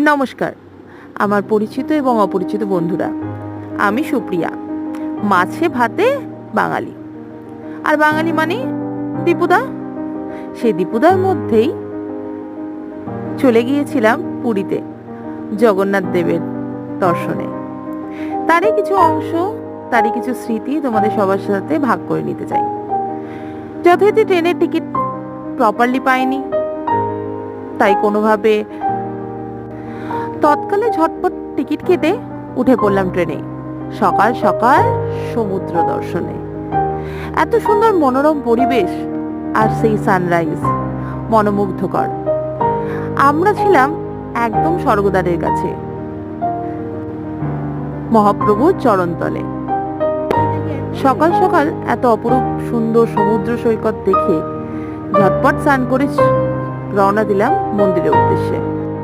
নমস্কার আমার পরিচিত এবং অপরিচিত বন্ধুরা। আমি সুপ্রিয়া। মাছে ভাতে বাঙালি, আর বাঙালি মানে দীপুদা। সেই দীপুদার মধ্যেই চলে গিয়েছিলাম পুরীতে জগন্নাথ দেবের দর্শনে। তারই কিছু অংশ, তারই কিছু স্মৃতি তোমাদের সবার সাথে ভাগ করে নিতে চাই। যথারীতি ট্রেনের টিকিট প্রপারলি পাইনি, তাই কোনোভাবে তৎকালে ঝটপট টিকিট কেটে উঠে পড়লাম ট্রেনে। সকাল সকাল সমুদ্র দর্শনে। এত সুন্দর মনোরম পরিবেশ আর সেই সানরাইজ মনোমুগ্ধকর। আমরা ছিলাম একদম স্বর্গদ্বারের কাছে, মহাপ্রভুর চরণতলে। সকাল সকাল এত অপরূপ সুন্দর সমুদ্র সৈকত দেখে ঝটপট স্নান করে রওনা দিলাম মন্দিরের উদ্দেশ্যে।